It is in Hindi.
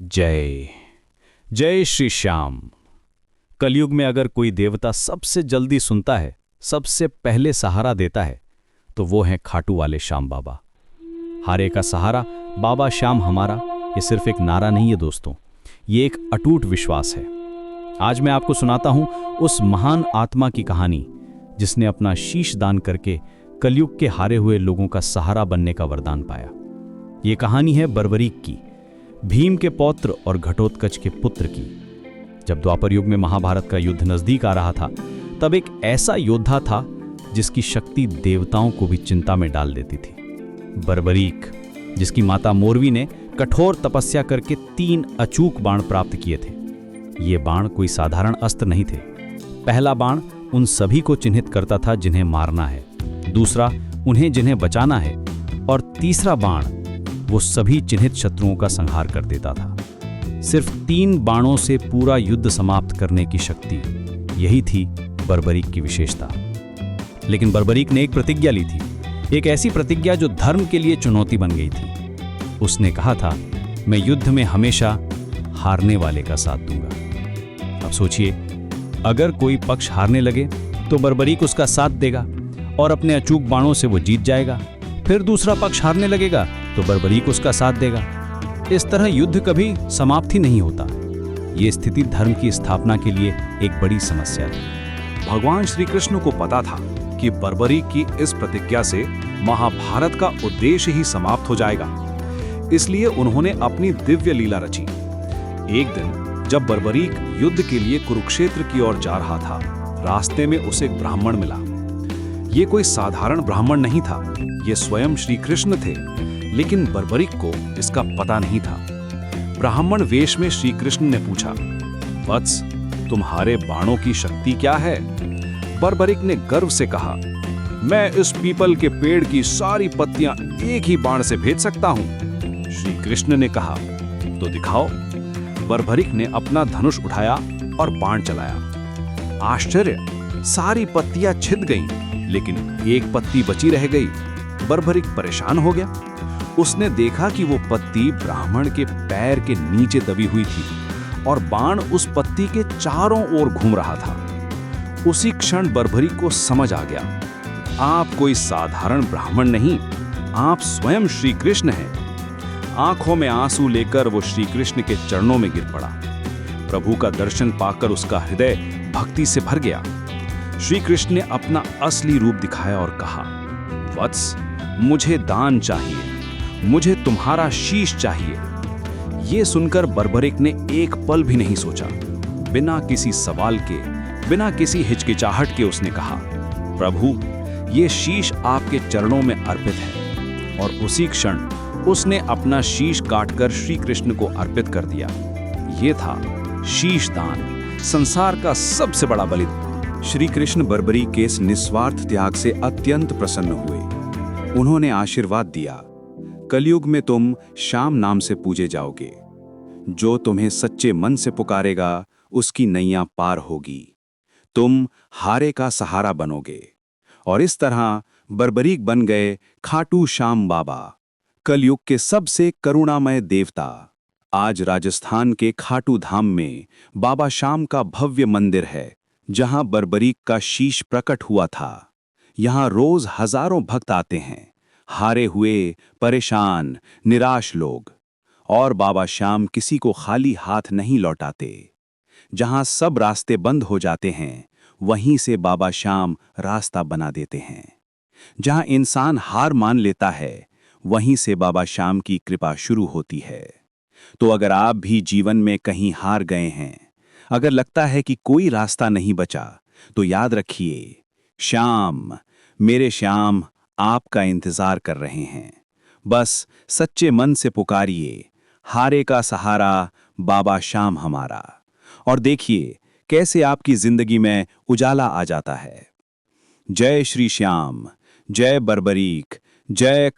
जय जय श्री श्याम। कलयुग में अगर कोई देवता सबसे जल्दी सुनता है, सबसे पहले सहारा देता है, तो वो है खाटू वाले श्याम बाबा। हारे का सहारा बाबा श्याम हमारा, ये सिर्फ एक नारा नहीं है दोस्तों, ये एक अटूट विश्वास है। आज मैं आपको सुनाता हूं उस महान आत्मा की कहानी जिसने अपना शीश दान करके कलयुग के हारे हुए लोगों का सहारा बनने का वरदान पाया। ये कहानी है बर्बरीक की, भीम के पौत्र और घटोत्कच के पुत्र की। जब द्वापर युग में महाभारत का युद्ध नजदीक आ रहा था, तब एक ऐसा योद्धा था जिसकी शक्ति देवताओं को भी चिंता में डाल देती थी। बर्बरीक, जिसकी माता मोरवी ने कठोर तपस्या करके 3 अचूक बाण प्राप्त किए थे। ये बाण कोई साधारण अस्त्र नहीं थे। पहला बाण उन सभी को चिन्हित करता था जिन्हें मारना है, दूसरा उन्हें जिन्हें बचाना है, और तीसरा बाण वो सभी चिन्हित शत्रुओं का संहार कर देता था। सिर्फ 3 बाणों से पूरा युद्ध समाप्त करने की शक्ति, यही थी बर्बरीक की विशेषता। लेकिन बर्बरीक ने एक प्रतिज्ञा ली थी, एक ऐसी प्रतिज्ञा जो धर्म के लिए चुनौती बन गई थी। उसने कहा था, मैं युद्ध में हमेशा हारने वाले का साथ दूंगा। अब सोचिए, अगर कोई पक्ष हारने लगे तो बर्बरीक उसका साथ देगा और अपने अचूक बाणों से वो जीत जाएगा। फिर दूसरा पक्ष हारने लगेगा तो बर्बरीक उसका साथ देगा। इस तरह युद्ध कभी समाप्त ही नहीं होता। ये स्थिति धर्म की स्थापना के लिए एक बड़ी समस्या थी। भगवान श्री कृष्ण को पता था कि बर्बरीक की इस प्रतिज्ञा से महाभारत का उद्देश्य ही समाप्त हो जाएगा। इसलिए उन्होंने अपनी दिव्य लीला रची। एक दिन जब बर्बरीक युद्ध के लिए कुरुक्षेत्र की ओर जा रहा था, रास्ते में उसे एक ब्राह्मण मिला। ये कोई साधारण ब्राह्मण नहीं था, ये स्वयं श्री कृष्ण थे। लेकिन बर्बरीक को इसका पता नहीं था। ब्राह्मण वेश में श्री कृष्ण ने पूछा, वत्स, तुम्हारे बाणों की शक्ति क्या है? बर्बरीक ने गर्व से कहा, मैं इस पीपल के पेड़ की सारी पत्तियां एक ही बाण से भेद सकता हूं। श्री कृष्ण ने कहा, तो दिखाओ। बर्बरीक ने अपना धनुष उठाया और बाण चलाया। आश्चर्य, सारी पत्तियां छिद गईं, लेकिन एक पत्ती बची रह गई। बर्बरीक परेशान हो गया। उसने देखा कि वो पत्ती ब्राह्मण के पैर के नीचे दबी हुई थी और बाण उस पत्ती के चारों ओर घूम रहा था। उसी क्षण बर्बरीक को समझ आ गया, आप कोई साधारण ब्राह्मण नहीं, आप स्वयं श्री कृष्ण हैं। आंखों में आंसू लेकर वो श्री कृष्ण के चरणों में गिर पड़ा। प्रभु का दर्शन पाकर उसका हृदय भक्ति से भर गया। श्री कृष्ण ने अपना असली रूप दिखाया और कहा, वत्स, मुझे दान चाहिए, मुझे तुम्हारा शीश चाहिए। यह सुनकर बर्बरीक ने एक पल भी नहीं सोचा। बिना किसी सवाल के, बिना किसी हिचकिचाहट के उसने कहा, प्रभु, ये शीश आपके चरणों में अर्पित है। और उसी क्षण उसने अपना शीश काटकर श्री कृष्ण को अर्पित कर दिया। यह था शीश दान, संसार का सबसे बड़ा बलिदान। श्री कृष्ण बर्बरीक के इस निस्वार्थ त्याग से अत्यंत प्रसन्न हुए। उन्होंने आशीर्वाद दिया, कलयुग में तुम श्याम नाम से पूजे जाओगे। जो तुम्हें सच्चे मन से पुकारेगा उसकी नैया पार होगी। तुम हारे का सहारा बनोगे। और इस तरह बर्बरीक बन गए खाटू श्याम बाबा, कलयुग के सबसे करुणामय देवता। आज राजस्थान के खाटू धाम में बाबा श्याम का भव्य मंदिर है, जहां बर्बरीक का शीश प्रकट हुआ था। यहां रोज हजारों भक्त आते हैं, हारे हुए, परेशान, निराश लोग। और बाबा श्याम किसी को खाली हाथ नहीं लौटाते। जहां सब रास्ते बंद हो जाते हैं, वहीं से बाबा श्याम रास्ता बना देते हैं। जहां इंसान हार मान लेता है, वहीं से बाबा श्याम की कृपा शुरू होती है। तो अगर आप भी जीवन में कहीं हार गए हैं, अगर लगता है कि कोई रास्ता नहीं बचा, तो याद रखिए, श्याम, मेरे श्याम आपका इंतजार कर रहे हैं। बस सच्चे मन से पुकारिए, हारे का सहारा बाबा श्याम हमारा, और देखिए कैसे आपकी जिंदगी में उजाला आ जाता है। जय श्री श्याम, जय बर्बरीक, जय